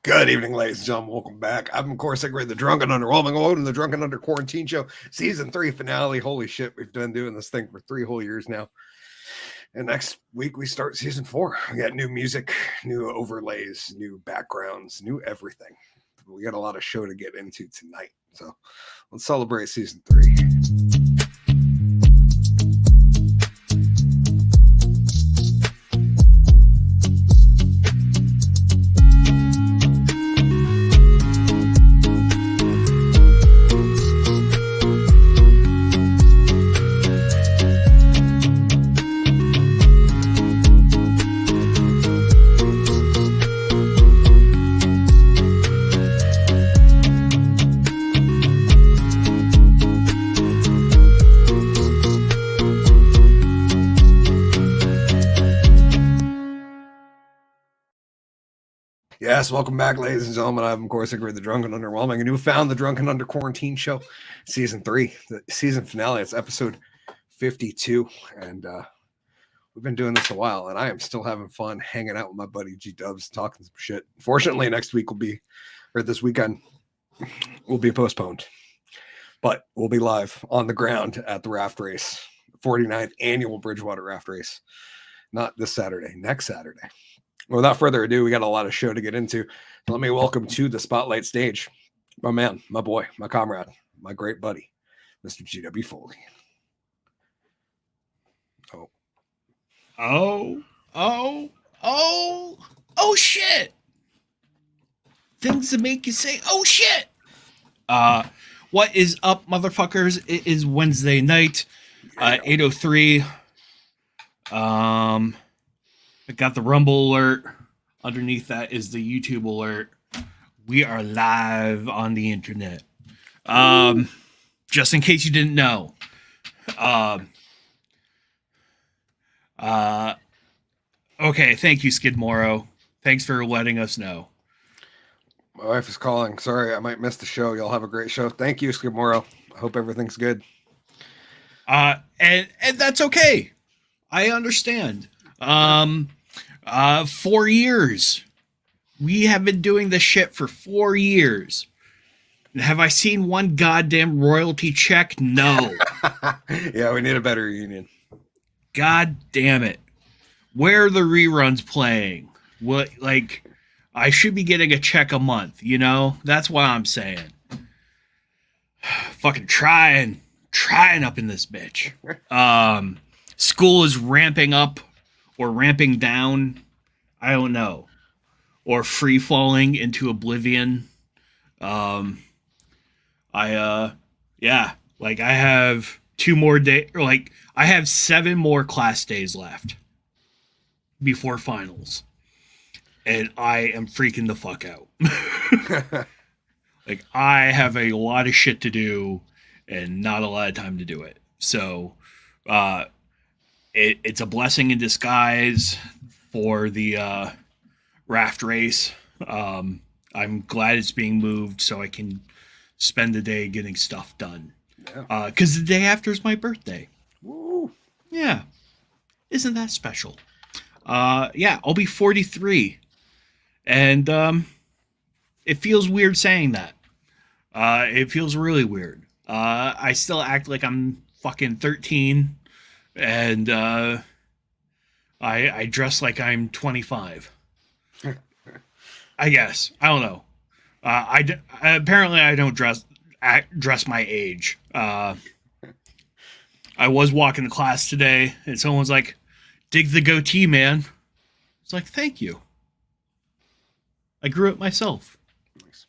Good evening, ladies and gentlemen. Welcome back. I'm, of course, Hickory, the Drunk and Underwhelming. Welcome to the Drunk and Under Quarantine Show, Season 3 finale. Holy shit, we've been doing this thing for 3 whole years now. And next week, we start Season 4. We got new music, new overlays, new backgrounds, new everything. We got a lot of show to get into tonight. So let's celebrate Season 3. Yes, welcome back, ladies and gentlemen. I'm, of course, Hickory, the Drunk and Underwhelming, and you found the Drunk and Under Quarantine Show, Season 3, the season finale. It's episode 52, and we've been doing this a while, and I am still having fun hanging out with my buddy G-Dubs, talking some shit. Fortunately, next week this weekend will be postponed, but we'll be live on the ground at the raft race, 49th annual Bridgewater raft race. Not this Saturday, next Saturday. Without further ado, we got a lot of show to get into. Let me welcome to the spotlight stage my man, my boy, my comrade, my great buddy, Mr. G.W. Foley. Oh, shit. Things that make you say, oh, shit. What is up, motherfuckers? It is Wednesday night, 8:03. I got the Rumble alert. Underneath that is the YouTube alert. We are live on the internet. Just in case you didn't know. Okay, thank you, Skid Morrow. Thanks for letting us know. My wife is calling. Sorry, I might miss the show. Y'all have a great show. Thank you, Skid Morrow. I hope everything's good. And that's okay. I understand. 4 years. We have been doing this shit for 4 years. Have I seen one goddamn royalty check? No. Yeah, we need a better union. God damn it. Where are the reruns playing? What, like, I should be getting a check a month, you know? That's what I'm saying. Fucking trying up in this bitch. School is ramping up or ramping down. I don't know. Or free falling into oblivion. I have 2 more days, or like, I have 7 more class days left before finals. And I am freaking the fuck out. Like, I have a lot of shit to do and not a lot of time to do it. So, it's a blessing in disguise for the raft race. I'm glad it's being moved so I can spend the day getting stuff done. Yeah. 'Cause the day after is my birthday. Woo. Yeah. Isn't that special? Yeah, I'll be 43. And it feels weird saying that. It feels really weird. I still act like I'm fucking 13. And I dress like I'm 25. I guess. I don't know. Apparently I don't dress my age. I was walking to class today, and someone's like, "Dig the goatee, man." It's like, thank you. I grew it myself. Nice.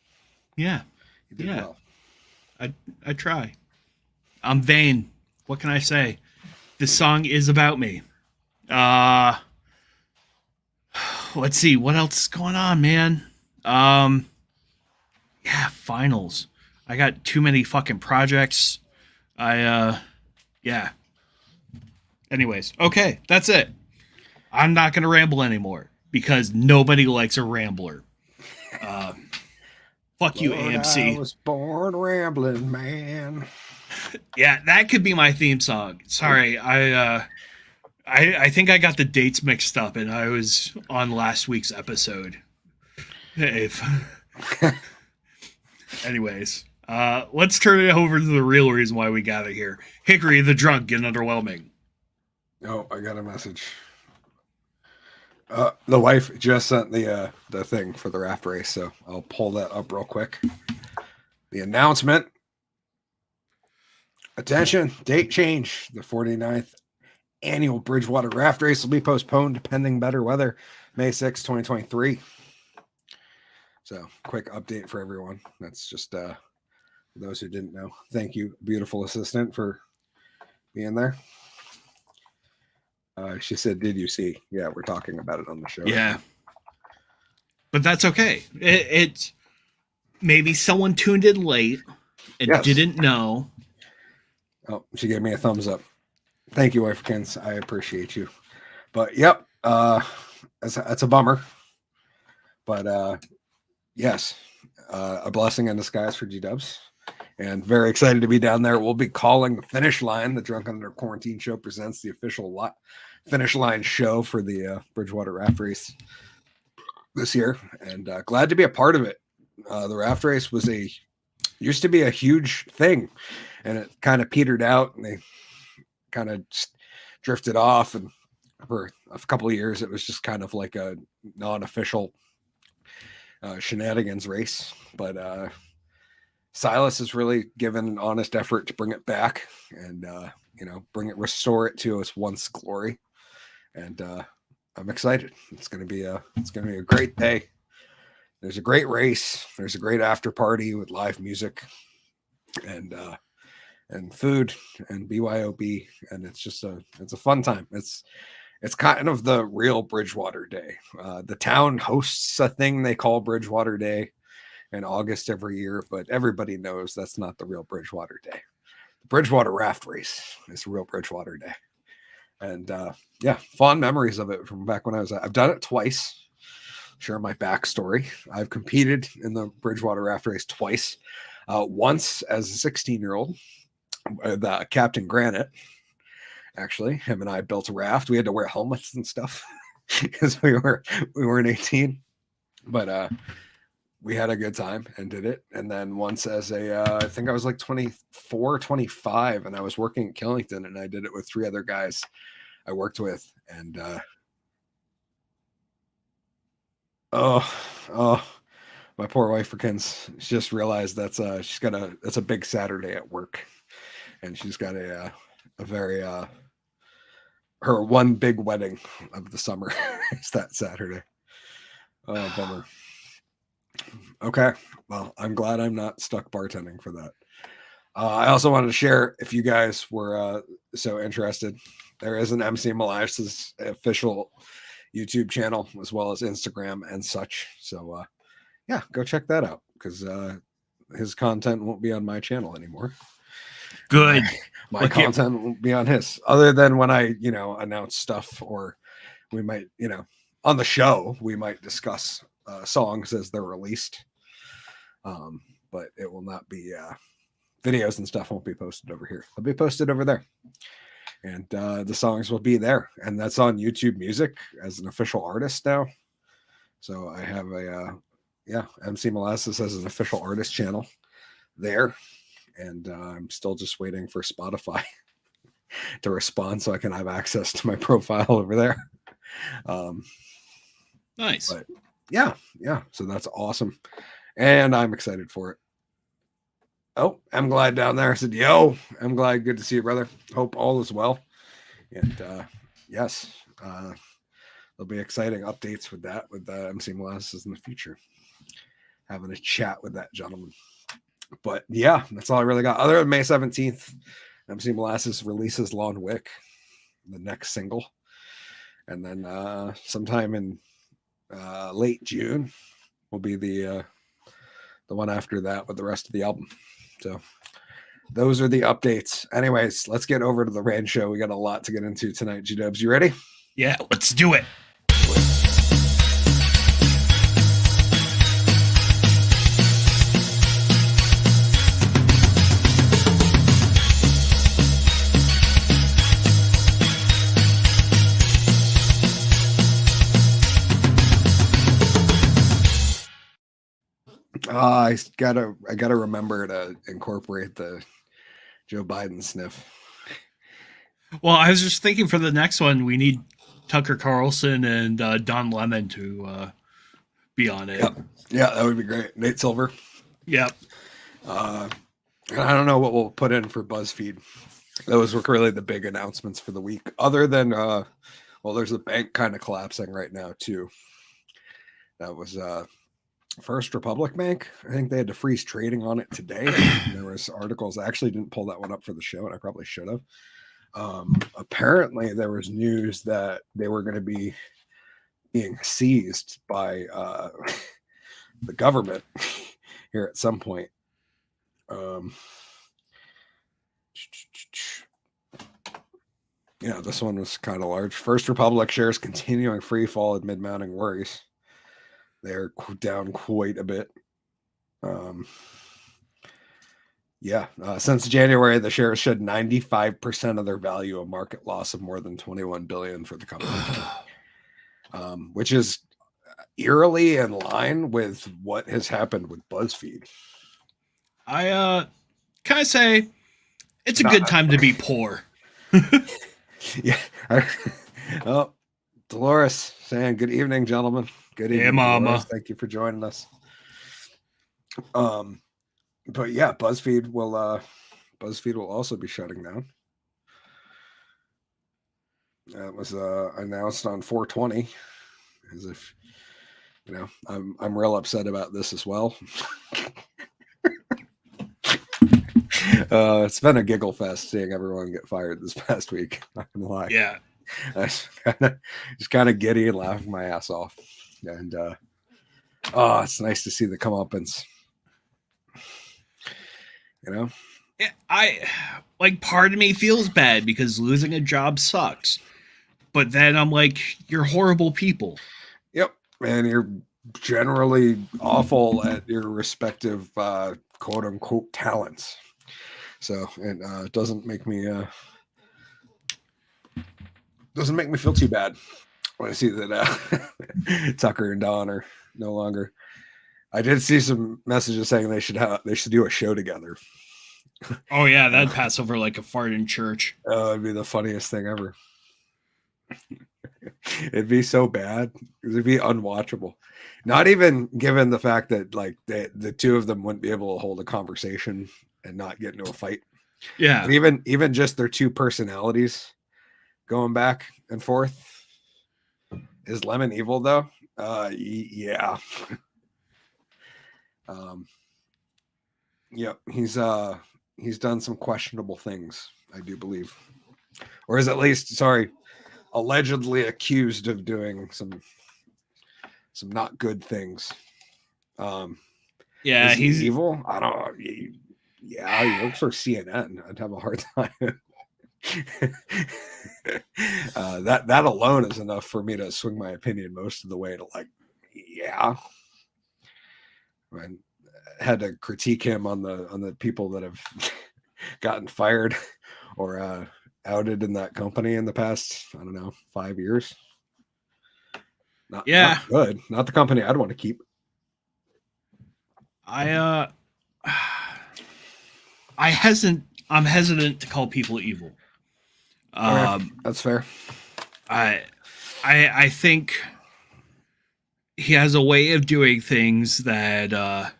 Yeah. You did well. I try. I'm vain. What can I say? This song is about me. Let's see. What else is going on, man? Yeah, finals. I got too many fucking projects. Yeah. Anyways, okay, that's it. I'm not going to ramble anymore because nobody likes a rambler. Fuck you, Lord, AMC. I was born rambling, man. Yeah, that could be my theme song. Sorry, I think I got the dates mixed up, and I was on last week's episode. If anyways, let's turn it over to the real reason why we gather here. Hickory the drunk and underwhelming. Oh, I got a message. The wife just sent the thing for the raft race, so I'll pull that up real quick. The announcement. Attention, date change. The 49th annual Bridgewater Raft Race will be postponed pending better weather, May 6, 2023. So, quick update for everyone. That's just for those who didn't know. Thank you, beautiful assistant, for being there. She said, "Did you see?" Yeah, we're talking about it on the show. Yeah, but that's okay. It's maybe someone tuned in late and didn't know. Oh, she gave me a thumbs up. Thank you, Wifekins. I appreciate you. But yep, that's a bummer. But yes, a blessing in disguise for G-Dubs. And very excited to be down there. We'll be calling the finish line. The Drunk Under Quarantine show presents the official finish line show for the Bridgewater Raft Race this year. And glad to be a part of it. The raft race used to be a huge thing, and it kind of petered out, and they kind of drifted off. And for a couple of years, it was just kind of like a non-official shenanigans race. But Silas has really given an honest effort to bring it back and restore it to its once glory. And I'm excited. It's gonna be a great day. There's a great race. There's a great after party with live music and food and BYOB, and it's a fun time. It's kind of the real Bridgewater Day. The town hosts a thing they call Bridgewater Day in August every year, but everybody knows that's not the real Bridgewater Day. The Bridgewater Raft Race is the real Bridgewater Day, and fond memories of it from back when I've done it twice. Share my backstory. I've competed in the Bridgewater Raft Race twice. Once as a 16-year-old, the Captain Granite. Actually, him and I built a raft. We had to wear helmets and stuff because we weren't 18. But we had a good time and did it. And then once as I think I was like 24, 25, and I was working at Killington, and I did it with 3 other guys I worked with. And my poor wife just realized that's a big Saturday at work, and she's got a very her one big wedding of the summer is that Saturday. Oh, bummer. Okay, well, I'm glad I'm not stuck bartending for that. I also wanted to share, if you guys were so interested, there is an MC Malice's official YouTube channel as well as Instagram and such. So go check that out, because his content won't be on my channel anymore. Good. My content won't be on his, other than when I announce stuff, or we might on the show we might discuss songs as they're released, but it will not be videos and stuff won't be posted over here. They'll be posted over there. And the songs will be there, and that's on YouTube Music as an official artist now. So I have MC Molasses as an official artist channel there, and I'm still just waiting for Spotify to respond so I can have access to my profile over there. Nice. But yeah. So that's awesome, and I'm excited for it. Oh, I'm glad down there. I said, yo, I'm glad. Good to see you, brother. Hope all is well. And yes, there'll be exciting updates with that, with MC Molasses in the future. Having a chat with that gentleman. But yeah, that's all I really got. Other than May 17th, MC Molasses releases Lon Wick, the next single. And then sometime in late June will be the one after that with the rest of the album. So those are the updates. Anyways, let's get over to the rain show. We got a lot to get into tonight. G-Dubs, you ready? Yeah, let's do it. I gotta remember to incorporate the Joe Biden sniff. Well, I was just thinking for the next one, we need Tucker Carlson and Don Lemon to be on it. Yep. Yeah, that would be great. Nate Silver. Yep. And I don't know what we'll put in for BuzzFeed. Those were really the big announcements for the week. Other than, well, there's a bank kind of collapsing right now too. That was First Republic Bank. I think they had to freeze trading on it today. There was articles. I actually didn't pull that one up for the show, and I probably should have. Apparently, there was news that they were going to be being seized by the government here at some point. Yeah, this one was kind of large. First Republic shares continuing free fall amid mounting worries. They're down quite a bit. Since January, the shares shed 95% of their value, a market loss of more than $21 billion for the company, which is eerily in line with what has happened with BuzzFeed. I can I say it's a good time to be poor. Yeah. Oh, Dolores saying good evening, gentlemen. Good evening, hey, Mama. Dolores. Thank you for joining us. But yeah, BuzzFeed will also be shutting down. That was announced on 420. As if I'm real upset about this as well. It's been a giggle fest seeing everyone get fired this past week. Not gonna lie. Yeah. I was just kind of giddy and laughing my ass off. And it's nice to see the comeuppance. Yeah, part of me feels bad because losing a job sucks. But then I'm like, you're horrible people. Yep. And you're generally awful at your respective quote unquote talents. So it doesn't make me feel too bad when I see that Tucker and Don are no longer. I did see some messages saying they should do a show together. Oh yeah, that'd pass over like a fart in church. It'd be the funniest thing ever. It'd be so bad. It'd be unwatchable. Not even given the fact that like the two of them wouldn't be able to hold a conversation and not get into a fight. Yeah. But even just their two personalities going back and forth. Is Lemon evil though? Yeah. Yep. He's done some questionable things, I do believe. Or is at least, allegedly accused of doing some not good things. Yeah, he's evil. I don't know. Yeah, he works for CNN. I'd have a hard time. That alone is enough for me to swing my opinion most of the way to like, yeah. I had to critique him on the people that have gotten fired or outed in that company in the past, I don't know, 5 years. Not good. Not the company I'd want to keep. I'm hesitant to call people evil. That's fair. I think he has a way of doing things that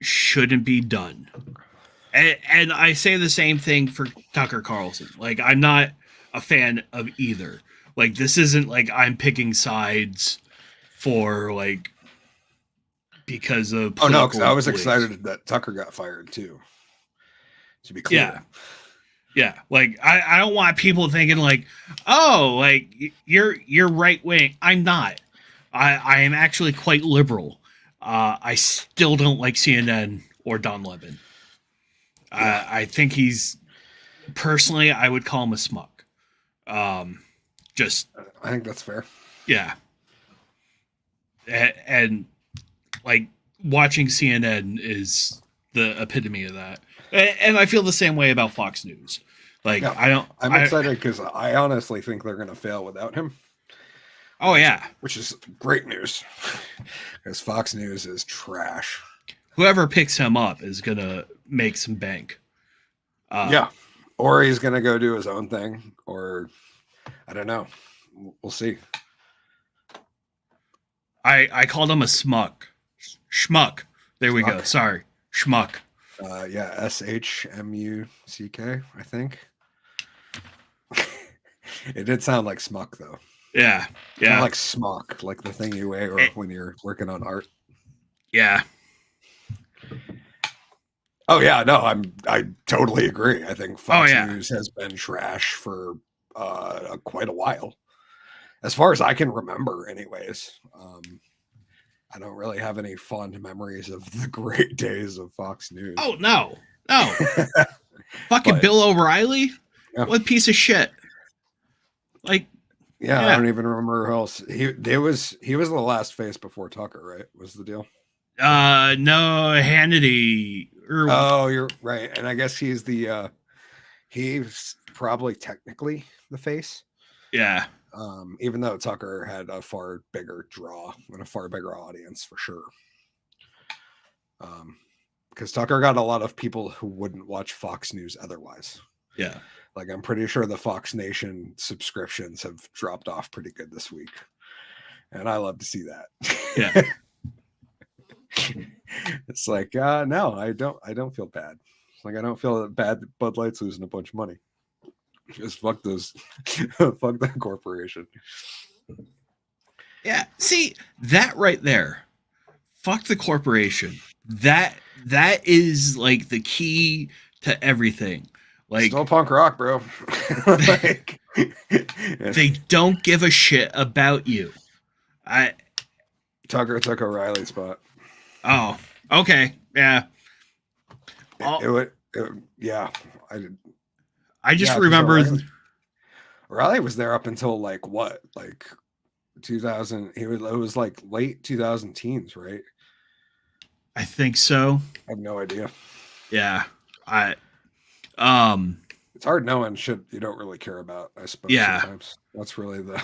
shouldn't be done. And I say the same thing for Tucker Carlson. Like, I'm not a fan of either. Like, this isn't like I'm picking sides for like because of oh no, because I was excited that Tucker got fired too. To be clear. Yeah. Like I don't want people thinking like, oh, like you're right wing. I'm not. I am actually quite liberal. I still don't like CNN or Don Lemon. I think he's personally, I would call him a schmuck. I think that's fair. Yeah. And like watching CNN is the epitome of that. And I feel the same way about Fox News. Like, yeah, I'm excited because I honestly think they're going to fail without him. Oh, yeah. Which is great news because Fox News is trash. whoever picks him up is gonna make some bank. Yeah, or he's gonna go do his own thing, or I don't know. We'll see. I called him a schmuck. There we go. Schmuck. Sorry, schmuck. Yeah, SHMUCK, I think. It did sound like smuck though. Yeah. Kind of like smock, like the thing you wear when you're working on art. Yeah. Oh yeah, no, I totally agree. I think Fox News has been trash for quite a while, as far as I can remember. Anyways, I don't really have any fond memories of the great days of Fox News. Oh no. Fucking Bill O'Reilly, what piece of shit. Like, I don't even remember who else he was the last face before Tucker, right? Was the deal? No, Hannity. Oh, you're right. And I guess he's probably technically the face. Yeah. Even though Tucker had a far bigger draw and a far bigger audience for sure. Because Tucker got a lot of people who wouldn't watch Fox News otherwise. Yeah. Like, I'm pretty sure the Fox Nation subscriptions have dropped off pretty good this week. And I love to see that. Yeah. It's like, no, I don't feel bad. It's like, I don't feel bad that Bud Light's losing a bunch of money. Just fuck those, fuck that corporation. Yeah. See, that right there. Fuck the corporation. That is like the key to everything. Like, still punk rock, bro. Like, they don't give a shit about you. Tucker took O'Reilly's spot. Oh, okay. Yeah. Yeah. I just remember O'Reilly was there up until like what? Like 2000. It was like late 2000 teens, right? I think so. I have no idea. Yeah. It's hard knowing shit you don't really care about, I suppose. Yeah. Sometimes. That's really the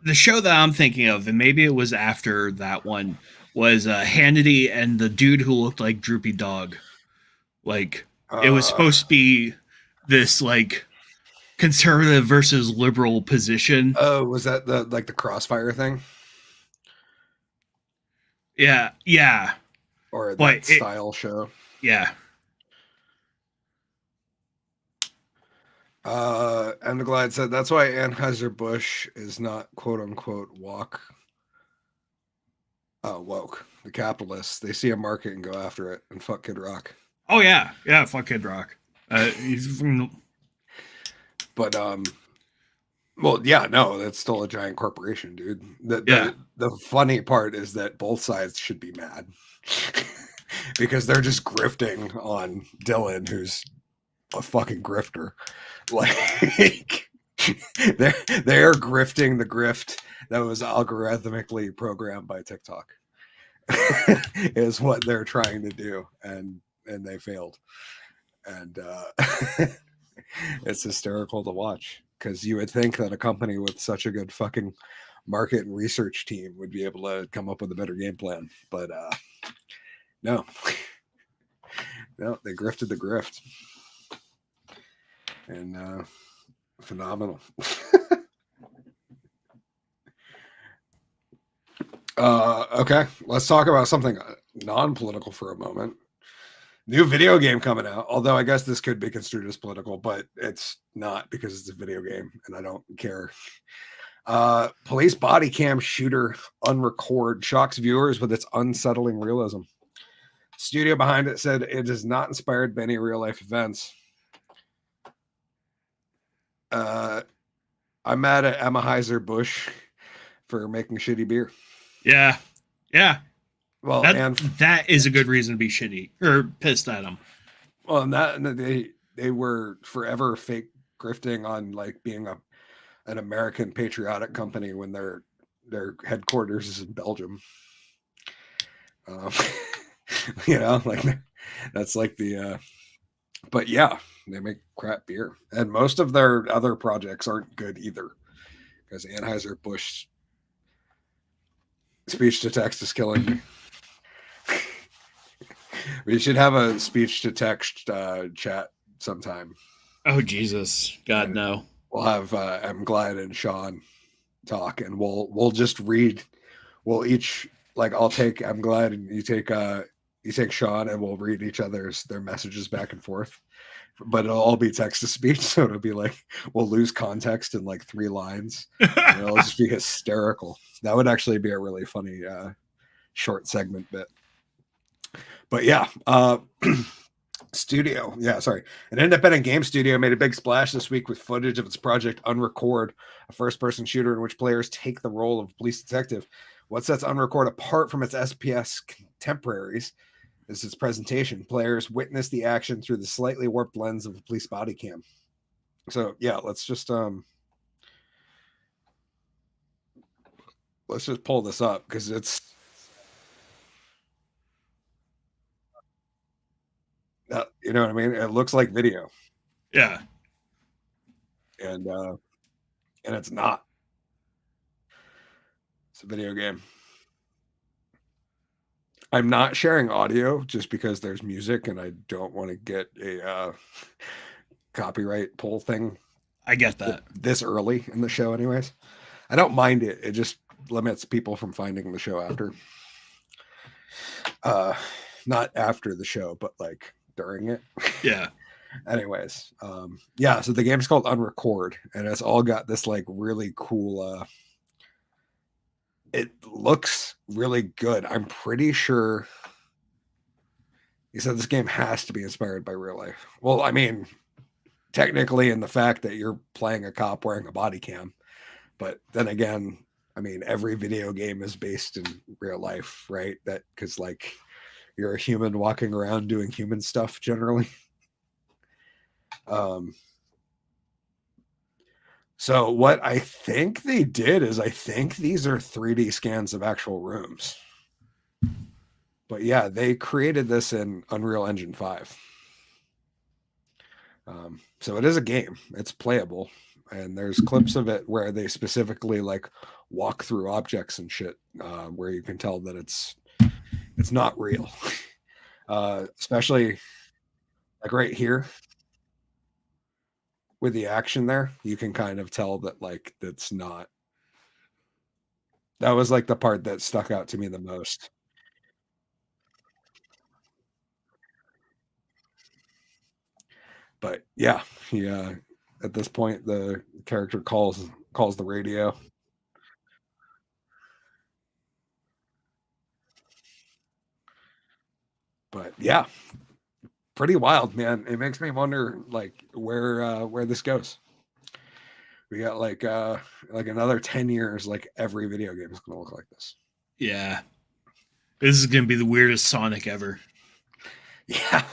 the show that I'm thinking of, and maybe it was after that one, was Hannity and the dude who looked like Droopy Dog. Like, it was supposed to be this like conservative versus liberal position. Oh, was that the Crossfire thing? Yeah. Or that style show. Yeah. And Glad said that's why Anheuser-Busch is not quote unquote woke. The capitalists, they see a market and go after it, and fuck Kid Rock. Oh yeah, fuck Kid Rock. But well, yeah, no, that's still a giant corporation, dude. The funny part is that both sides should be mad because they're just grifting on Dylan, who's a fucking grifter. Like, they're grifting the grift that was algorithmically programmed by TikTok. Is what they're trying to do, and they failed. And it's hysterical to watch, because you would think that a company with such a good fucking market and research team would be able to come up with a better game plan, but no. No, they grifted the grift. And phenomenal. Okay, let's talk about something non-political for a moment. New video game coming out, although I guess this could be construed as political, but it's not, because it's a video game and I don't care. Police body cam shooter unrecord shocks viewers with its unsettling realism. Studio behind it said it is not inspired by any real life events. I'm mad at Anheuser-Busch for making shitty beer. Yeah. Well, that is a good reason to be shitty or pissed at them. Well, and they were forever fake grifting on like being an American patriotic company when their headquarters is in Belgium. Like that's like the. But yeah, they make crap beer, and most of their other projects aren't good either, because Anheuser-Busch Speech to text is killing me. We should have a speech to text chat sometime. Oh Jesus, God no. We'll have M. Glide and Sean talk, and we'll just read. We'll each like I'll take M. Glide and you take Sean, and we'll read each other's their messages back and forth. But it'll all be text to speech, so it'll be like we'll lose context in like 3 lines. And it'll just be hysterical. That would actually be a really funny short segment bit. But yeah, studio. Yeah, sorry. An independent game studio made a big splash this week with footage of its project Unrecord, a first-person shooter in which players take the role of police detective. What sets Unrecord apart from its SPS contemporaries is its presentation. Players witness the action through the slightly warped lens of a police body cam. So yeah, let's just pull this up because it's you know what I mean? It looks like video. Yeah. And it's not. It's a video game. I'm not sharing audio just because there's music and I don't want to get a copyright pull thing. I get that. This early in the show anyways. I don't mind it. It just limits people from finding the show after. Not after the show, but like during it. Yeah. Anyways, yeah, so the game's called Unrecord, and it's all got this like really cool it looks really good. I'm pretty sure he said this game has to be inspired by real life. Well, I mean, technically in the fact that you're playing a cop wearing a body cam, but then again, I mean, every video game is based in real life, right? That because like you're a human walking around doing human stuff generally. So what I think they did is I think these are 3D scans of actual rooms. But yeah, they created this in Unreal Engine 5. So it is a game. It's playable. And there's clips of it where they specifically like walk through objects and shit where you can tell that it's not real. Especially like right here. With the action there, you can kind of tell that like that's not. That was like the part that stuck out to me the most. But yeah, he at this point the character calls the radio. But yeah, pretty wild, man. It makes me wonder like where this goes. We got like another 10 years, like every video game is gonna look like this. Yeah. This is gonna be the weirdest Sonic ever. Yeah.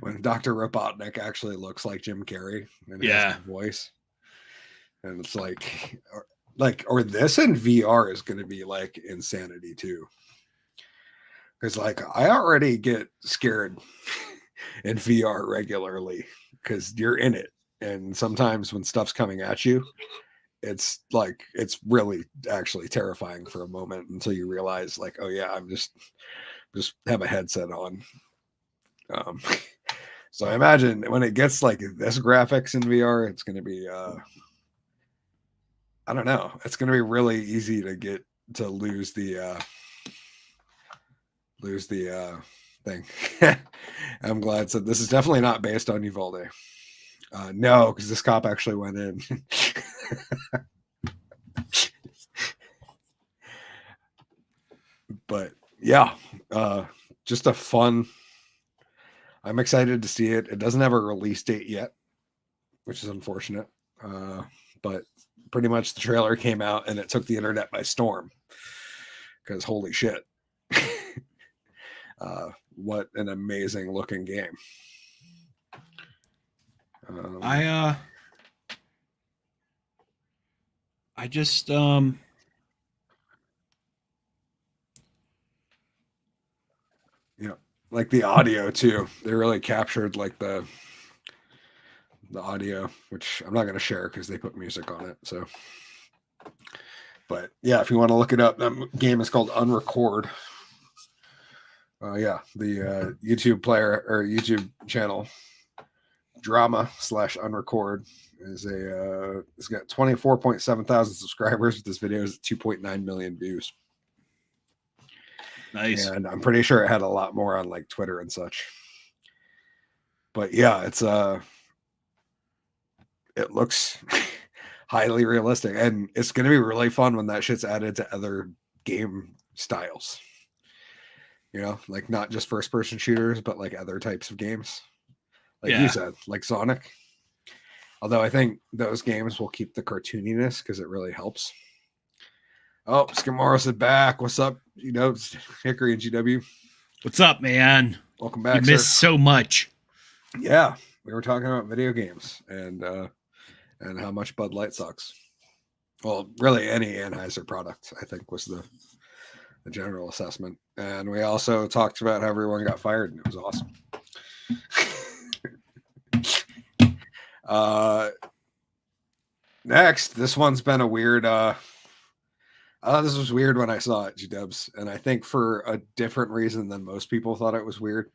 When Dr. Robotnik actually looks like Jim Carrey and has his voice. And it's like or this in VR is gonna be like insanity too. Because like I already get scared in VR regularly because you're in it. And sometimes when stuff's coming at you, it's like it's really actually terrifying for a moment until you realize like, oh yeah, I'm just have a headset on. So I imagine when it gets like this graphics in VR, it's gonna be I don't know, it's gonna be really easy to get to lose the thing. I'm glad. So this is definitely not based on Uvalde. No, because this cop actually went in. But yeah, just a fun. I'm excited to see it. It doesn't have a release date yet, which is unfortunate. But pretty much the trailer came out and it took the internet by storm. Because holy shit. What an amazing looking game. I just yeah, like the audio too. They really captured like the audio, which I'm not going to share because they put music on it. So But yeah, if you want to look it up, that game is called Unrecord. Yeah, the YouTube player or YouTube channel drama/unrecord is it's got 24.7 thousand subscribers. This video is 2.9 million views. Nice. And I'm pretty sure it had a lot more on like Twitter and such. But yeah, it looks highly realistic, and it's going to be really fun when that shit's added to other game styles. You know, like not just first person shooters, but like other types of games. Like you said, like Sonic. Although I think those games will keep the cartooniness because it really helps. Oh, Skimoros is back. What's up? You know, it's Hickory and GW. What's up, man? Welcome back. You missed so much. Yeah, we were talking about video games and how much Bud Light sucks. Well, really any Anheuser product, I think, was the general assessment. And we also talked about how everyone got fired, and it was awesome. Next, this one's been a weird. I thought this was weird when I saw it, G-Dubs, and I think for a different reason than most people thought it was weird.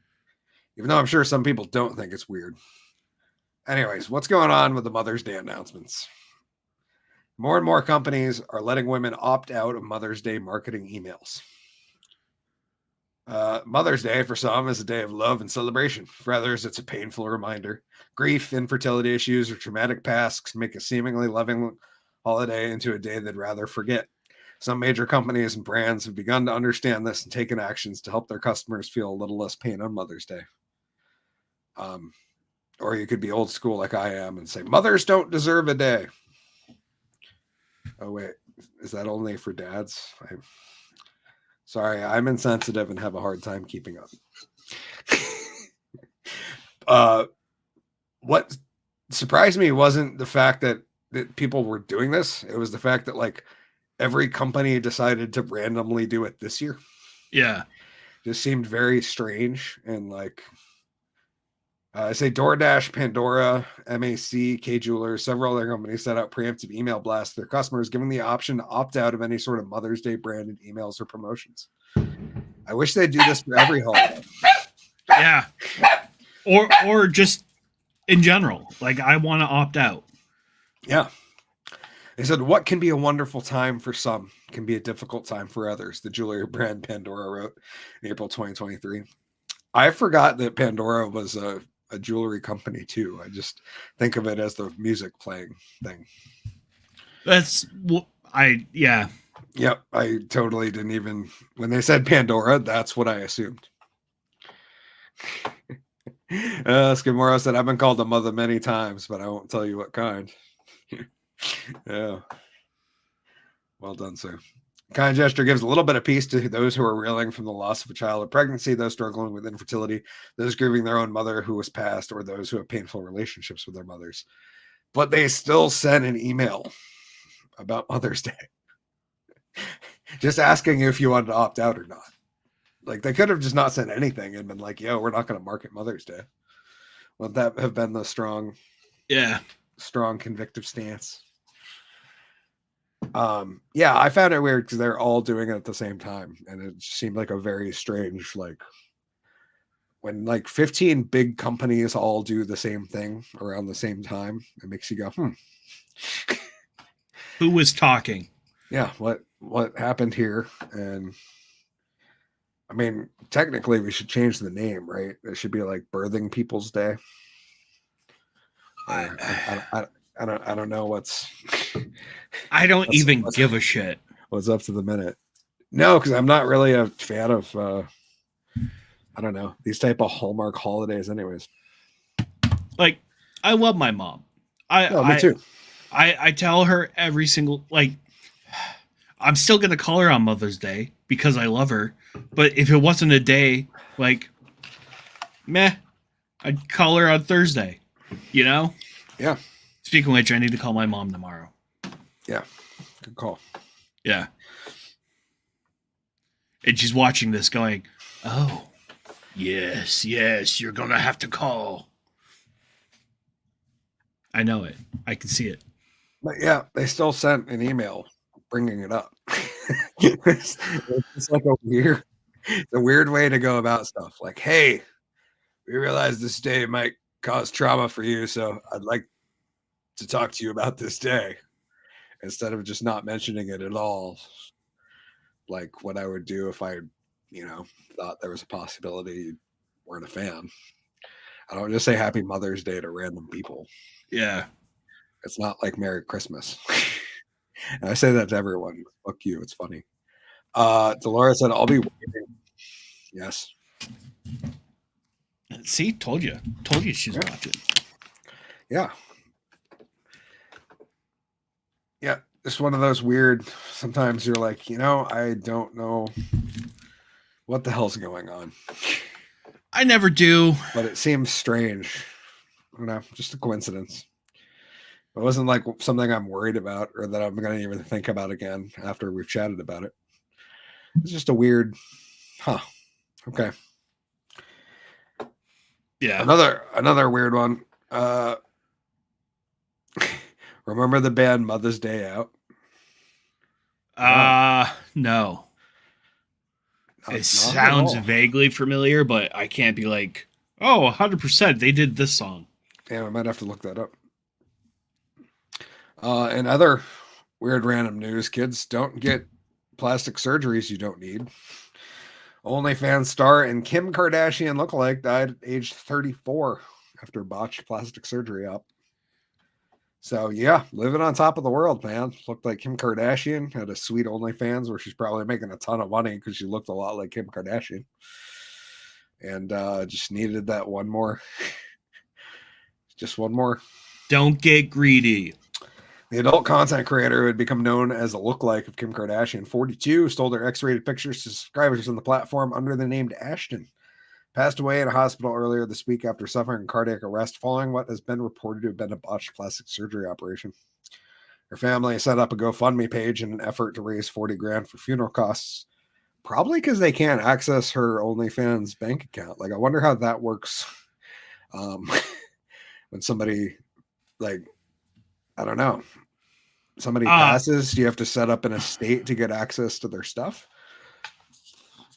Even though I'm sure some people don't think it's weird. Anyways, what's going on with the Mother's Day announcements? More and more companies are letting women opt out of Mother's Day marketing emails. Mother's Day for some is a day of love and celebration. For others, it's a painful reminder. Grief, infertility issues, or traumatic pasts make a seemingly loving holiday into a day they'd rather forget. Some major companies and brands have begun to understand this and taken actions to help their customers feel a little less pain on Mother's Day. Or you could be old school like I am and say, mothers don't deserve a day. Oh, wait. Is that only for dads? Sorry, I'm insensitive and have a hard time keeping up. What surprised me wasn't the fact that people were doing this. It was the fact that like every company decided to randomly do it this year. Yeah. Just seemed very strange. And like, I say DoorDash, Pandora, MAC, K Jewelers, several other companies set out preemptive email blasts to their customers, giving the option to opt out of any sort of Mother's Day branded emails or promotions. I wish they'd do this for every holiday. Yeah. Or just in general. Like, I want to opt out. Yeah. They said, what can be a wonderful time for some can be a difficult time for others, the jewelry brand Pandora wrote in April 2023. I forgot that Pandora was a jewelry company too. I just think of it as the music playing thing. That's what yeah. Yep. I totally didn't even, when they said Pandora, that's what I assumed. Skidmore said, I've been called a mother many times, but I won't tell you what kind. Yeah. Well done, sir. Kind gesture gives a little bit of peace to those who are reeling from the loss of a child or pregnancy, those struggling with infertility, those grieving their own mother who was passed, or those who have painful relationships with their mothers. But they still sent an email about Mother's Day, just asking if you wanted to opt out or not. Like, they could have just not sent anything and been like, yo, we're not going to market Mother's Day. Would that have been the strong convictive stance? Yeah, I found it weird because they're all doing it at the same time, and it seemed like a very strange, like, when like 15 big companies all do the same thing around the same time, it makes you go, Who was talking? Yeah, what happened here? And I mean, technically we should change the name, right? It should be like Birthing People's Day. I don't know what's. I don't even give a shit. What's up to the minute? No, because I'm not really a fan of. I don't know, these type of Hallmark holidays, anyways. Like, I love my mom. Me too. I tell her every single, like, I'm still gonna call her on Mother's Day because I love her. But if it wasn't a day, like, meh, I'd call her on Thursday. You know? Yeah. Speaking of which, I need to call my mom tomorrow. Yeah. Good call. Yeah. And she's watching this going, oh, yes, you're going to have to call. I know it. I can see it. But yeah, they still sent an email bringing it up. It's like it's a weird way to go about stuff. Like, hey, we realize this day might cause trauma for you, so I'd like to talk to you about this day instead of just not mentioning it at all. Like what I would do if I, thought there was a possibility you weren't a fan. I don't just say Happy Mother's Day to random people. Yeah. It's not like Merry Christmas. And I say that to everyone. Fuck you. It's funny. Dolores said, I'll be waiting. Yes. See, told you she's watching. Yeah. Yeah. It's one of those weird, sometimes you're like, I don't know what the hell's going on. I never do. But it seems strange. Just a coincidence. It wasn't like something I'm worried about or that I'm going to even think about again after we've chatted about it. It's just a weird, okay. Yeah. Another weird one. Remember the band Mother's Day Out? No. Not sounds vaguely familiar, but I can't be like, 100% they did this song. Yeah, I might have to look that up. And other weird random news, kids, don't get plastic surgeries you don't need. OnlyFans star and Kim Kardashian lookalike died at age 34 after botched plastic surgery up. So yeah, living on top of the world, man. Looked like Kim Kardashian had a sweet OnlyFans where she's probably making a ton of money because she looked a lot like Kim Kardashian. And just needed that one more. Just one more. Don't get greedy. The adult content creator who had become known as a lookalike of Kim Kardashian, 42, stole their X-rated pictures to subscribers on the platform under the name Ashton. Passed away in a hospital earlier this week after suffering cardiac arrest following what has been reported to have been a botched plastic surgery operation. Her family set up a GoFundMe page in an effort to raise $40,000 for funeral costs, probably because they can't access her OnlyFans bank account. Like, I wonder how that works. When somebody, like, I don't know, somebody passes, do you have to set up an estate to get access to their stuff?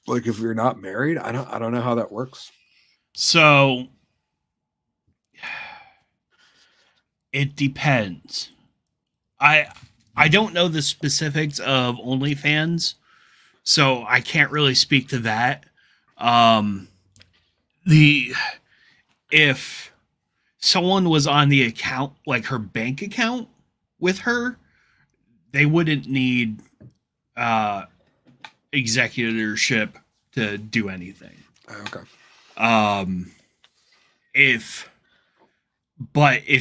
Like if you're not married, I don't know how that works. So it depends. I don't know the specifics of OnlyFans, so I can't really speak to that. If someone was on the account, like her bank account with her, they wouldn't need executorship to do anything. Okay. If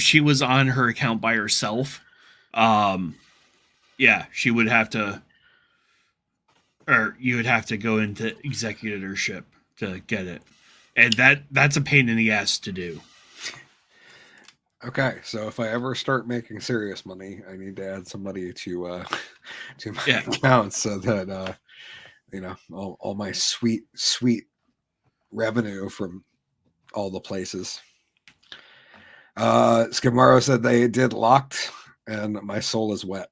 she was on her account by herself, she would have to, or you would have to go into executorship to get it. And that's a pain in the ass to do. Okay, so if I ever start making serious money, I need to add somebody to my account so that all my sweet revenue from all the places. Skimaro said they did Locked and My Soul Is Wet,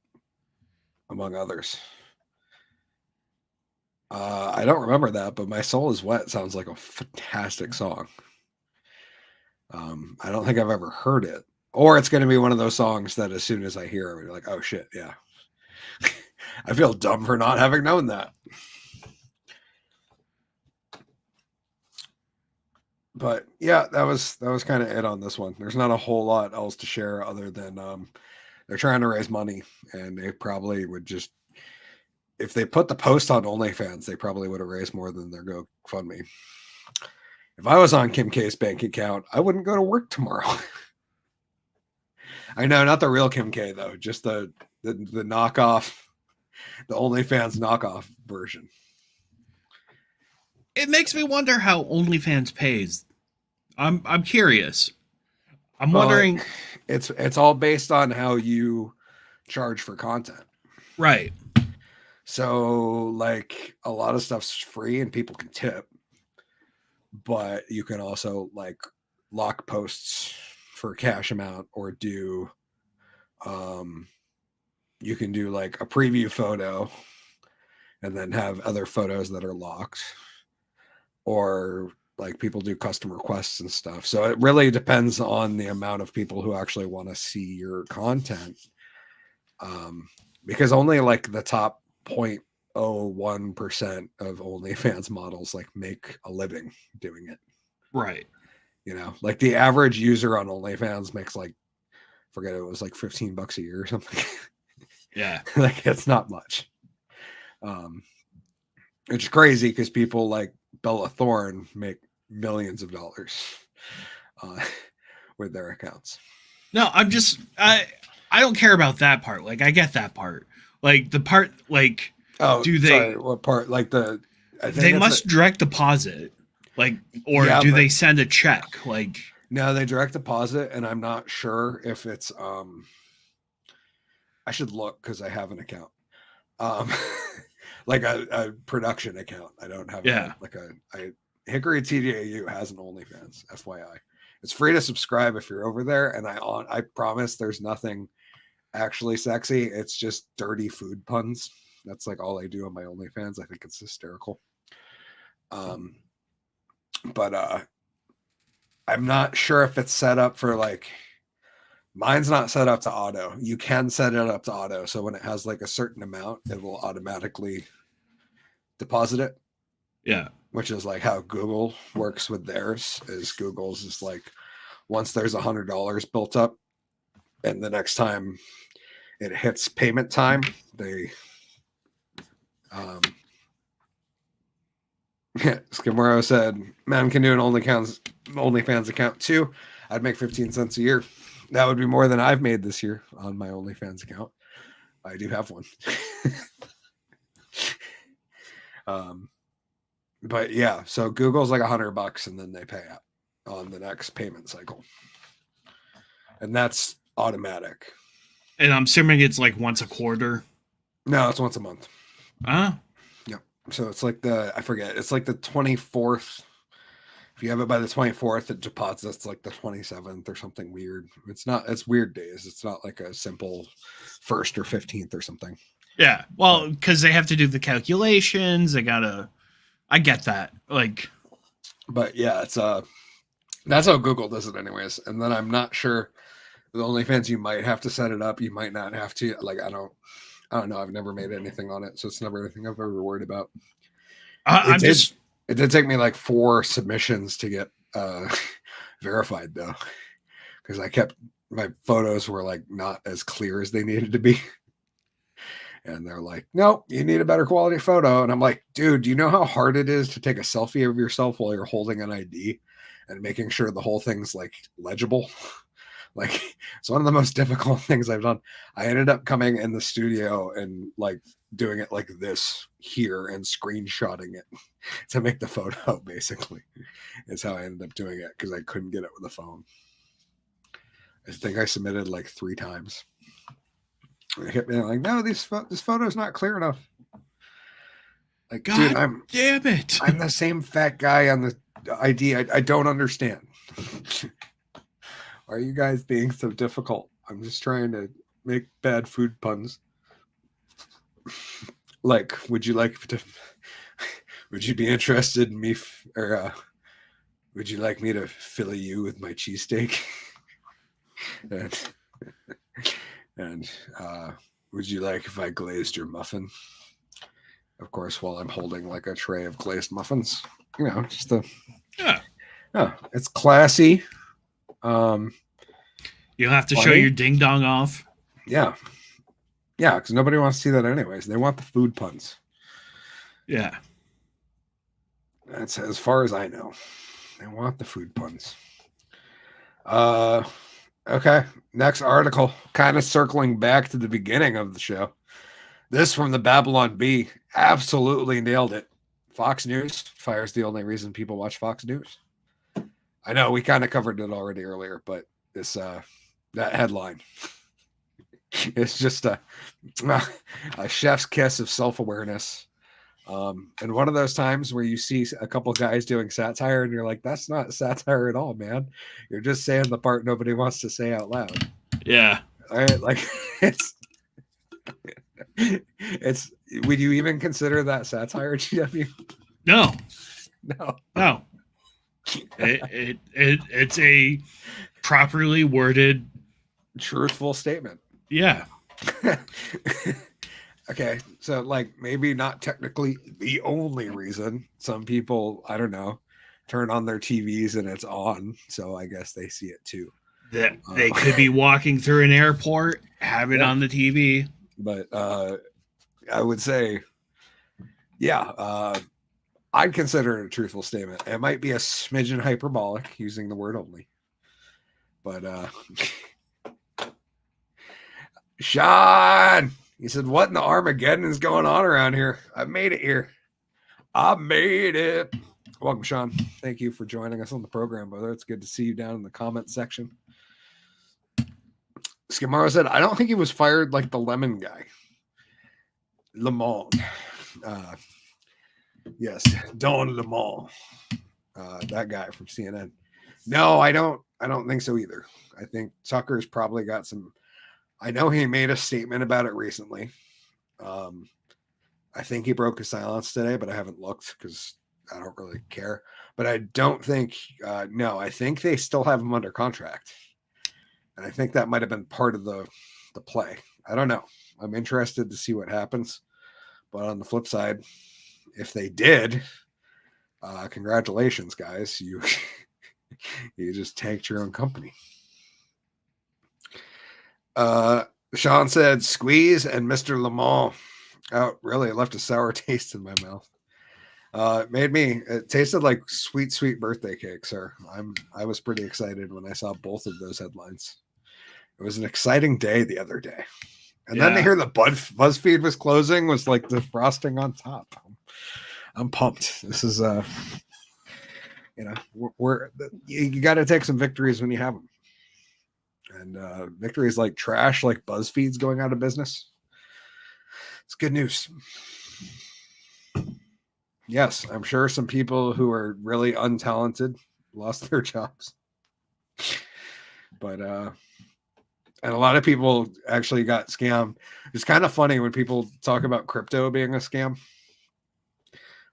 among others. I don't remember that, but My Soul Is Wet sounds like a fantastic song. I don't think I've ever heard it, or it's going to be one of those songs that as soon as I hear it, I'm like, oh shit, yeah. I feel dumb for not having known that. But yeah, that was kind of it on this one. There's not a whole lot else to share other than they're trying to raise money, and they probably would just, if they put the post on OnlyFans, they probably would have raised more than their GoFundMe. If I was on Kim K's bank account, I wouldn't go to work tomorrow. I know, not the real Kim K though, just the knockoff, the OnlyFans knockoff version. It makes me wonder how OnlyFans pays. I'm curious. I'm wondering. It's all based on how you charge for content, right? So like a lot of stuff's free and people can tip, but you can also like lock posts for a cash amount or do you can do like a preview photo and then have other photos that are locked, or like people do custom requests and stuff. So it really depends on the amount of people who actually want to see your content. Because only like the top 0.01% of OnlyFans models like make a living doing it. Right. You know, like the average user on OnlyFans makes like, forget it was like $15 a year or something. Yeah. Like it's not much. It's crazy because people like Bella Thorne make millions of dollars with their accounts. No, I don't care about that part. Like I get that part. Like the part like What part? Like they must direct deposit. Like or do they send a check? Like no, they direct deposit, and I'm not sure if it's I should look because I have an account. Like a production account. I don't have Hickory TDAU has an OnlyFans, FYI. It's free to subscribe if you're over there, and I promise there's nothing actually sexy. It's just dirty food puns. That's like all I do on my OnlyFans. I think it's hysterical. But I'm not sure if it's set up for like, mine's not set up to auto. You can set it up to auto. So when it has like a certain amount, it will automatically deposit it. Yeah. Which is like how Google works with theirs. Is Google's is like once there's $100 built up, and the next time it hits payment time, they Skimoro said, "Man can do an OnlyFans account too. I'd make 15 cents a year. That would be more than I've made this year on my OnlyFans account. I do have one." But yeah, so Google's like $100 and then they pay out on the next payment cycle. And that's automatic. And I'm assuming it's like once a quarter. No, it's once a month. Ah. Yep. So it's like I forget, it's like the 24th. If you have it by the 24th, it deposits like the 27th or something weird. It's weird days. It's not like a simple 1st or 15th or something. Yeah. Well, because they have to do the calculations. I get that. Like, but yeah, it's that's how Google does it anyways. And then I'm not sure with OnlyFans, you might have to set it up. You might not have to. Like, I don't know. I've never made anything on it, so it's never anything I've ever worried about. It did take me like 4 submissions to get verified though, because my photos were like not as clear as they needed to be. And they're like, "No, you need a better quality photo." And I'm like, "Dude, do you know how hard it is to take a selfie of yourself while you're holding an ID and making sure the whole thing's like legible?" Like, it's one of the most difficult things I've done. I ended up coming in the studio and like doing it like this here and screenshotting it to make the photo, basically, is how I ended up doing it because I couldn't get it with a phone. I think I submitted like 3 times. They hit me like, "No, this photo's not clear enough." Like, God, dude, damn it! I'm the same fat guy on the ID. I don't understand. Why are you guys being so difficult? I'm just trying to make bad food puns. Like, would you be interested in me, or would you like me to fill you with my cheesesteak? And would you like if I glazed your muffin? Of course, while I'm holding like a tray of glazed muffins. You know, just it's classy. You'll have to show your ding dong off. Yeah, because nobody wants to see that anyways. They want the food puns. Yeah, that's as far as I know. They want the food puns. Okay, next article, kind of circling back to the beginning of the show. This from the Babylon Bee, absolutely nailed it. Fox News fires the only reason people watch Fox News. I know we kind of covered it already earlier, but this that headline, it's just a chef's kiss of self-awareness. And one of those times where you see a couple guys doing satire and you're like, that's not satire at all, man. You're just saying the part nobody wants to say out loud. Yeah. All right, like it's It's would you even consider that satire, GW? No, No. no. It's a properly worded, Truthful statement. yeah. Okay, so like maybe not technically the only reason. Some people, I don't know, turn on their TVs and it's on, so I guess they see it too. That they could be walking through an airport, have it Yeah. on the TV. But I would say, yeah, I'd consider it a truthful statement. It might be a smidgen hyperbolic using the word only. But Sean, he said, what in the Armageddon is going on around here? I made it here. I made it. Welcome, Sean. Thank you for joining us on the program, brother. It's good to see you down in the comment section. Skimaro said, I don't think he was fired like the lemon guy. Lemon. Yes, Don Lemon. That guy from CNN. No, I don't think so either. I think Tucker's probably got some. I know he made a statement about it recently. I think he broke his silence today, but I haven't looked because I don't really care. But I don't think, no, I think they still have him under contract. And I think that might have been part of the play. I don't know. I'm interested to see what happens. But on the flip side, if they did, congratulations, guys. You you just tanked your own company. Sean said, squeeze and Mr. Lamont. Oh, really? It left a sour taste in my mouth. It tasted like sweet, sweet birthday cake, sir. I was pretty excited when I saw both of those headlines. It was an exciting day the other day. And then to hear the BuzzFeed was closing was like the frosting on top. I'm pumped. This is, you got to take some victories when you have them. And victories like trash, like BuzzFeed's going out of business. It's good news. Yes, I'm sure some people who are really untalented lost their jobs. But and a lot of people actually got scammed. It's kind of funny when people talk about crypto being a scam.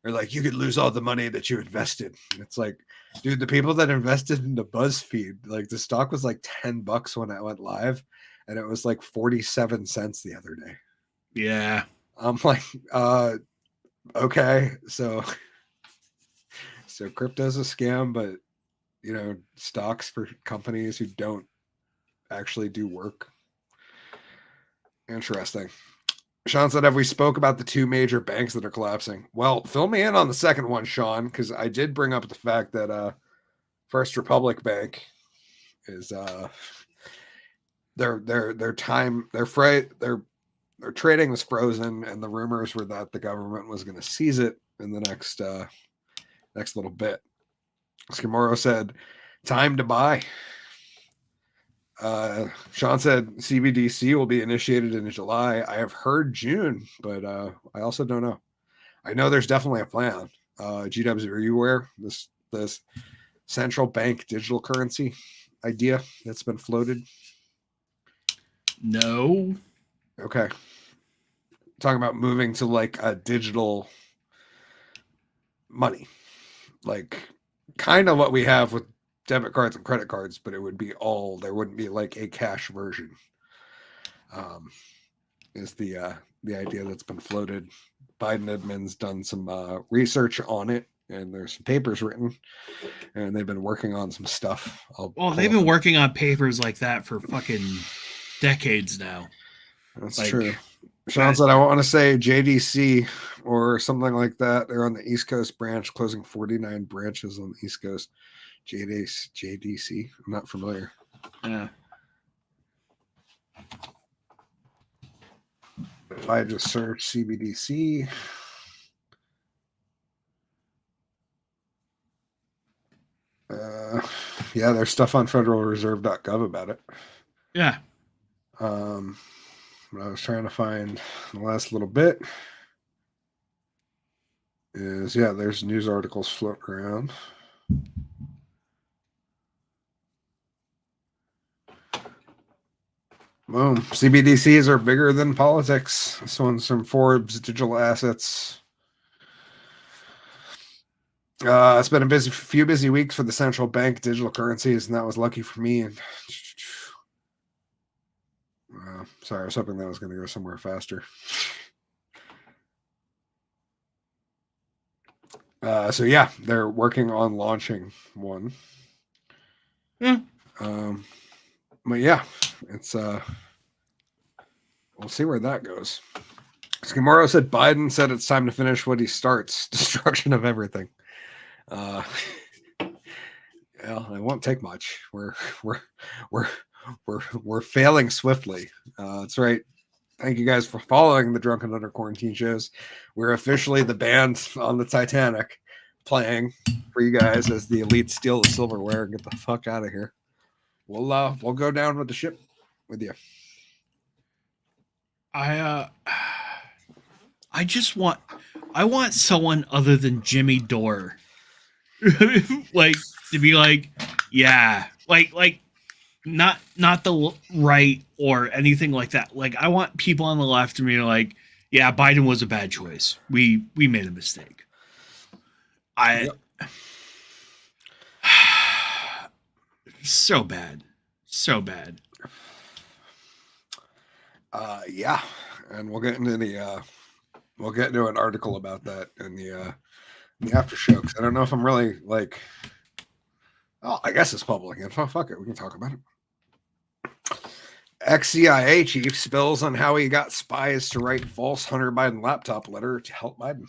They're like, you could lose all the money that you invested. It's like, dude, the people that invested into BuzzFeed, like the stock was like $10 when it went live, and it was like 47 cents the other day. Yeah. I'm like, okay, so crypto's a scam, but stocks for companies who don't actually do work. Interesting. Sean said, have we spoke about the two major banks that are collapsing? Well, fill me in on the second one, Sean, because I did bring up the fact that First Republic Bank is their trading was frozen, and the rumors were that the government was going to seize it in the next little bit. Skimoro said, time to buy. Sean said CBDC will be initiated in July. I have heard June, but I also don't know. I know there's definitely a plan. GWs, are you aware this central bank digital currency idea that's been floated? No. Okay. Talking about moving to like a digital money, like kind of what we have with debit cards and credit cards, but it would be there wouldn't be like a cash version. Is the idea that's been floated. Biden admin's done some research on it, and there's some papers written, and they've been working on some stuff. They've been working on papers like that for fucking decades now. That's true. Sean said, I want to say JDC or something like that. They're on the East Coast branch, closing 49 branches on the East Coast. JDC. I'm not familiar. Yeah. If I just search CBDC. Yeah, there's stuff on federalreserve.gov about it. Yeah. What I was trying to find the last little bit is, there's news articles floating around. Boom. CBDCs are bigger than politics. This one's from Forbes Digital Assets. It's been a few busy weeks for the central bank digital currencies, and that was lucky for me. And sorry, I was hoping that was going to go somewhere faster. So yeah, they're working on launching one. Yeah. But yeah, it's we'll see where that goes. Skimaro said Biden said it's time to finish what he starts: destruction of everything. Well, it won't take much. We're failing swiftly. That's right. Thank you guys for following the Drunken Under Quarantine shows. We're officially the band on the Titanic, playing for you guys as the elites steal the silverware and get the fuck out of here. We'll go down with the ship with you. I want someone other than Jimmy Dore, like, to be like, yeah, like not the right or anything like that. Like, I want people on the left to be like, yeah, Biden was a bad choice. We made a mistake. So bad. Yeah, and we'll get into an article about that in the after show, because I don't know if I'm really like. Oh, I guess it's public info. Fuck it, we can talk about it. Ex-CIA chief spills on how he got spies to write false Hunter Biden laptop letter to help Biden.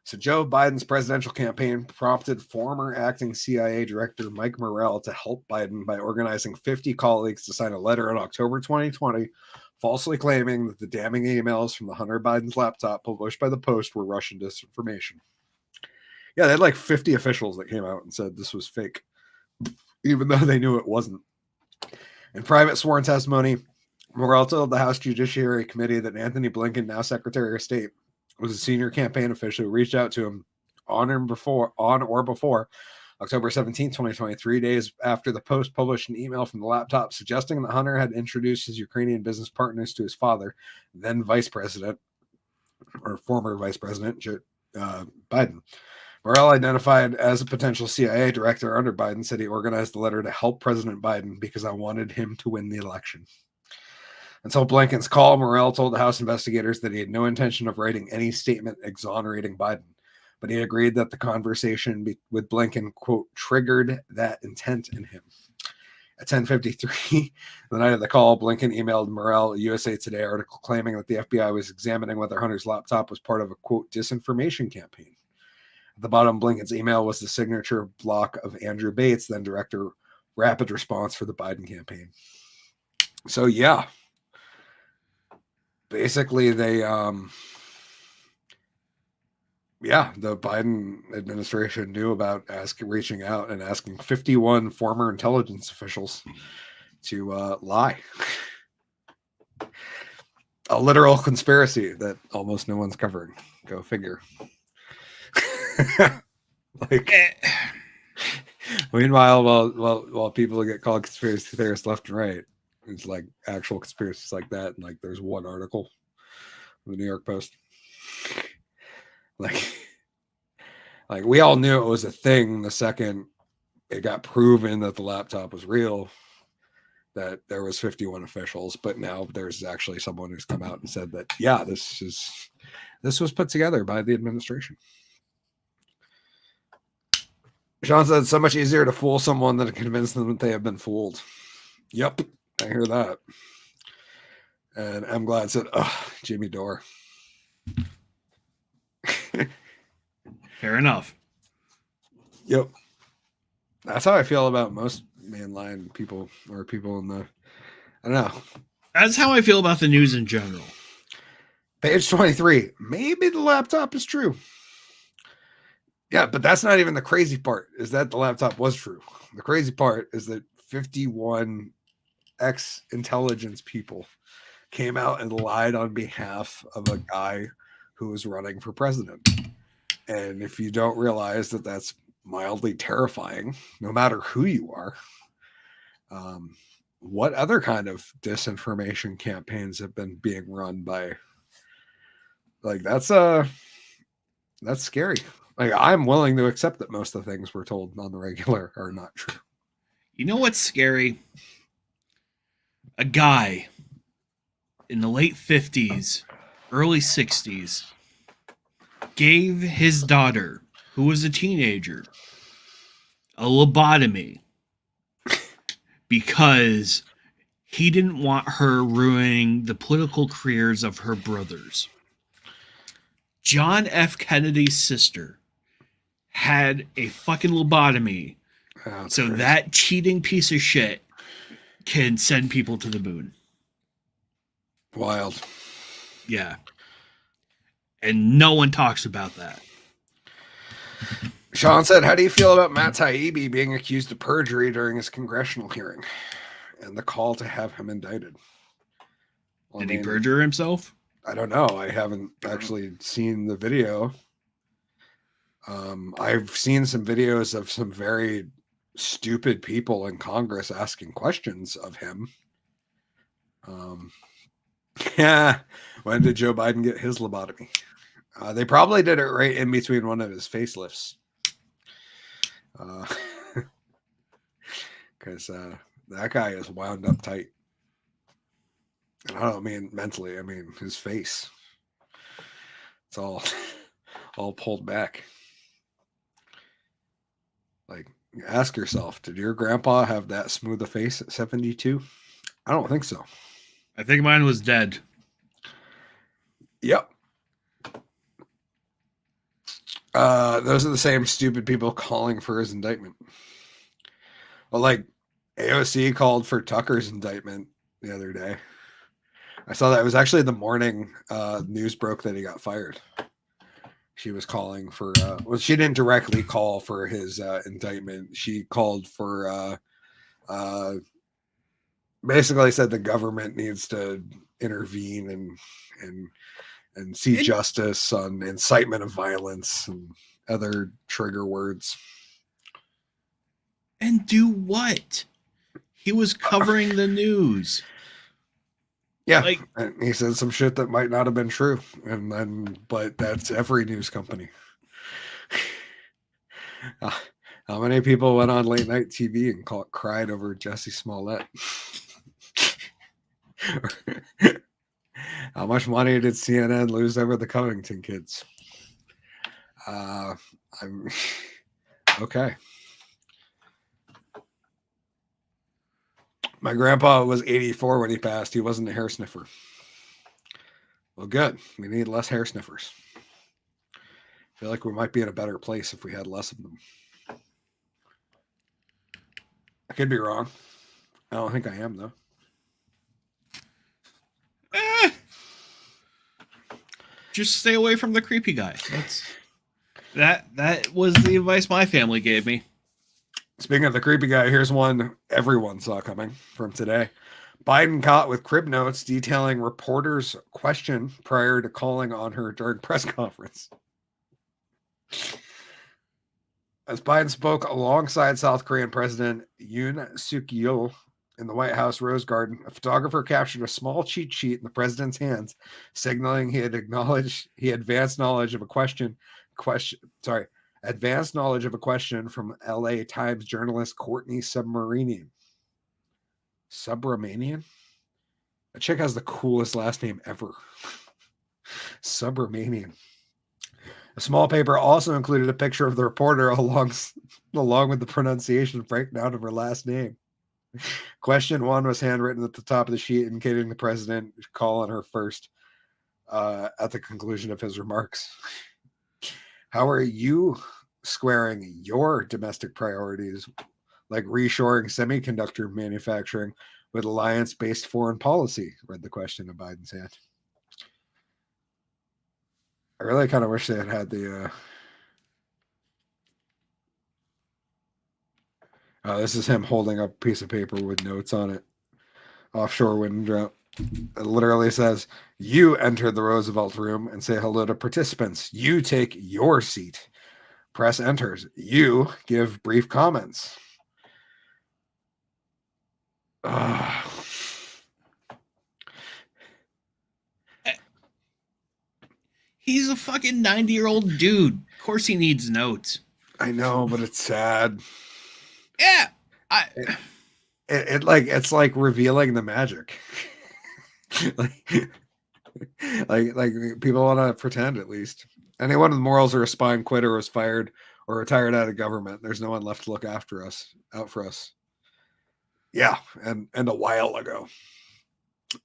So Joe Biden's presidential campaign prompted former acting CIA director Mike Morrell to help Biden by organizing 50 colleagues to sign a letter in October 2020, falsely claiming that the damning emails from the Hunter Biden's laptop published by the Post were Russian disinformation. Yeah, they had like 50 officials that came out and said this was fake, even though they knew it wasn't. In private sworn testimony, Morrell told the House Judiciary Committee that Anthony Blinken, now Secretary of State, was a senior campaign official who reached out to him on or before October 17, 2023, days after the Post published an email from the laptop suggesting that Hunter had introduced his Ukrainian business partners to his father, then former Vice President Biden. Morrell, identified as a potential CIA director under Biden, said he organized the letter to help President Biden because I wanted him to win the election. Until Blinken's call, Morrell told the House investigators that he had no intention of writing any statement exonerating Biden, but he agreed that the conversation with Blinken, quote, triggered that intent in him. At 10:53, the night of the call, Blinken emailed Morrell a USA Today article claiming that the FBI was examining whether Hunter's laptop was part of a, quote, disinformation campaign. At the bottom of Blinken's email was the signature block of Andrew Bates, then director rapid response for the Biden campaign. So, yeah. Basically, the Biden administration knew about reaching out and asking 51 former intelligence officials to lie. A literal conspiracy that almost no one's covering. Go figure. Meanwhile, while people get called conspiracy theorists left and right, it's like actual conspiracies like that, and like there's one article in the New York Post. Like we all knew it was a thing the second it got proven that the laptop was real, that there was 51 officials, but now there's actually someone who's come out and said that, yeah, this was put together by the administration. Sean said it's so much easier to fool someone than to convince them that they have been fooled. Yep, I hear that. And I'm glad said, Jimmy Dore. Fair enough. Yep. That's how I feel about most mainline people or people in the, I don't know. That's how I feel about the news in general. Page 23. Maybe the laptop is true. Yeah, but that's not even the crazy part, is that the laptop was true. The crazy part is that 51 ex-intelligence people came out and lied on behalf of a guy who was running for president. And if you don't realize that that's mildly terrifying, no matter who you are, what other kind of disinformation campaigns have been being run by? Like that's scary. Like I'm willing to accept that most of the things we're told on the regular are not true. You know what's scary? A guy in the late 50s, early 60s, gave his daughter, who was a teenager, a lobotomy because he didn't want her ruining the political careers of her brothers. John F. Kennedy's sister had a fucking lobotomy so crazy. that cheating piece of shit can send people to the moon. Wild. Yeah. And no one talks about that. Sean said, how do you feel about Matt Taibbi being accused of perjury during his congressional hearing and the call to have him indicted? Well, Did he perjure himself? I don't know. I haven't actually seen the video. I've seen some videos of some very stupid people in Congress asking questions of him. Yeah. When did Joe Biden get his lobotomy? They probably did it right in between one of his facelifts. Because that guy is wound up tight. And I don't mean mentally, I mean his face. It's all pulled back. Like, ask yourself, did your grandpa have that smooth a face at 72? I don't think so. I think mine was dead. Yep. Those are the same stupid people calling for his indictment. Well, like AOC called for Tucker's indictment the other day. I saw that. It was actually the morning news broke that he got fired. She was calling for, well, she didn't directly call for his indictment. She called for, basically said the government needs to intervene and see justice on incitement of violence and other trigger words. And do what? He was covering the news. Yeah, like, and he said some shit that might not have been true, and then, but that's every news company. How many people went on late night TV and cried over Jussie Smollett? How much money did CNN lose over the Covington kids? I'm okay. My grandpa was 84 when he passed. He wasn't a hair sniffer. Well, good. We need less hair sniffers. I feel like we might be in a better place if we had less of them. I could be wrong. I don't think I am, though. Just stay away from the creepy guy. That was the advice my family gave me. Speaking of the creepy guy, here's one everyone saw coming from today. Biden caught with crib notes detailing reporters' question prior to calling on her during press conference. As Biden spoke alongside South Korean President Yoon Suk Yeol in the White House Rose Garden, a photographer captured a small cheat sheet in the president's hands, signaling he had advanced knowledge of a question from LA Times journalist Courtney Subramanian. Subramanian? That chick has the coolest last name ever. Subramanian. A small paper also included a picture of the reporter along with the pronunciation breakdown of her last name. Question 1 was handwritten at the top of the sheet, indicating the president would call on her first at the conclusion of his remarks. How are you squaring your domestic priorities, like reshoring semiconductor manufacturing, with alliance-based foreign policy? Read the question in Biden's hand. I really kind of wish they had the... this is him holding up a piece of paper with notes on it. Offshore wind drought. It literally says, you enter the Roosevelt room and say hello to participants. You take your seat. Press enters. You give brief comments. He's a fucking 90-year-old dude. Of course he needs notes. I know, but it's sad. Yeah. It's like revealing the magic. like people want to pretend, at least. Anyone with morals or a spine quit or was fired or retired out of government. There's no one left to look out for us. Yeah, and a while ago.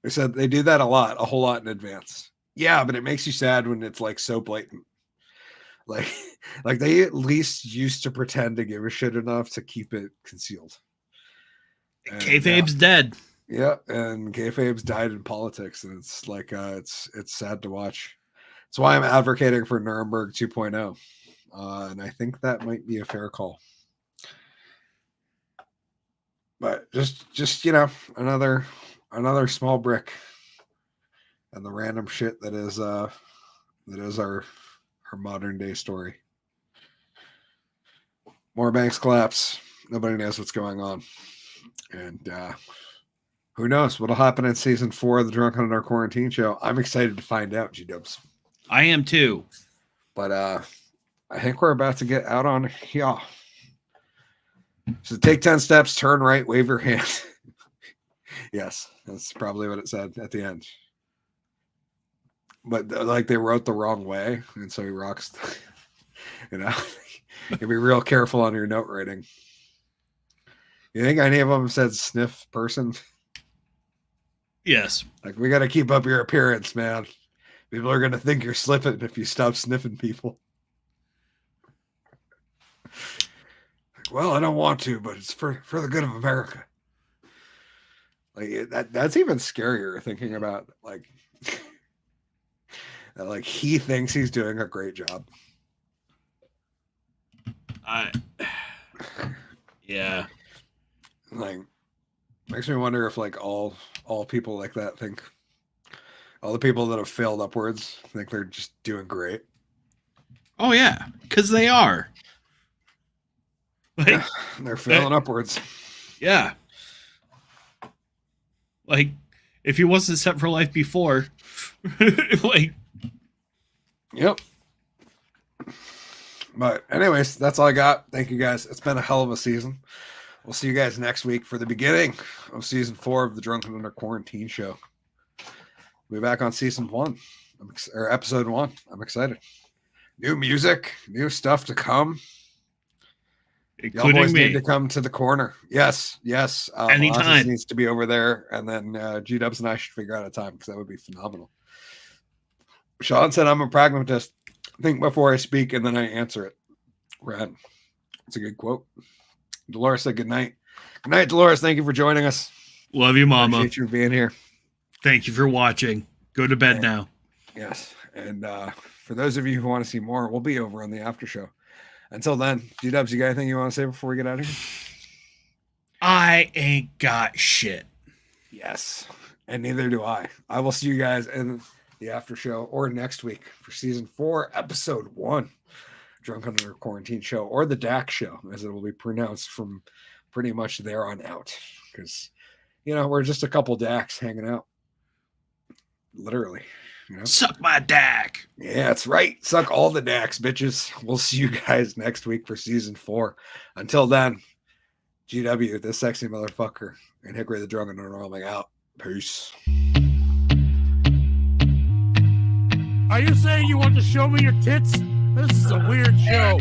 They said they do that a whole lot in advance. Yeah, but it makes you sad when it's like so blatant. Like they at least used to pretend to give a shit enough to keep it concealed. Kayfabe's dead. Yeah, and kayfabe's died in politics, and it's like it's sad to watch. That's why I'm advocating for Nuremberg 2.0, and I think that might be a fair call. But just another small brick, and the random shit that is our modern day story. More banks collapse. Nobody knows what's going on, and who knows what'll happen in season 4 of the Drunken Under Quarantine show. I'm excited to find out, G-dubs. I am too. But I think we're about to get out on here. So take 10 steps, turn right, wave your hand. Yes, that's probably what it said at the end. But like they wrote the wrong way, and so he rocks. You know, you be real careful on your note writing. You think any of them said sniff person? Yes. Like, we got to keep up your appearance, man. People are going to think you're slipping if you stop sniffing people. Well, I don't want to, but it's for the good of America. Like that's even scarier, thinking about like that, like he thinks he's doing a great job. Yeah. Like, makes me wonder if like all people like that think, all the people that have failed upwards think they're just doing great. Oh yeah, because they are. Like, yeah, they're failing upwards. Yeah. Like, if he wasn't set for life before, like. Yep. But anyways, that's all I got. Thank you guys. It's been a hell of a season. We'll see you guys next week for the beginning of season 4 of the Drunken Under Quarantine show. We'll be back on season 1 or episode 1. I'm excited. New music, new stuff to come. Including y'all boys me. need to come to the corner. Yes. Anytime. Needs to be over there, and then G-Dubs and I should figure out a time because that would be phenomenal. Sean said, I'm a pragmatist. Think before I speak, and then I answer it. Rad. It's a good quote. Dolores said good night. Good night, Dolores. Thank you for joining us. Love you, Mama. Appreciate you being here. Thank you for watching. Go to bed now. Yes. And for those of you who want to see more, we'll be over on the after show. Until then, G-Dubs, you got anything you want to say before we get out of here? I ain't got shit. Yes. And neither do I. I will see you guys in the after show or next week for season 4, episode 1, Drunken Under Quarantine show, or the DAUQ show, as it will be pronounced from pretty much there on out. Because, we're just a couple DAUQs hanging out. Literally. Suck my DAUQ. Yeah, that's right. Suck all the DAUQs, bitches. We'll see you guys next week for season 4. Until then, GW, this sexy motherfucker, and Hickory the Drunken Underwhelming out. Peace. Are you saying you want to show me your tits? This is a weird show.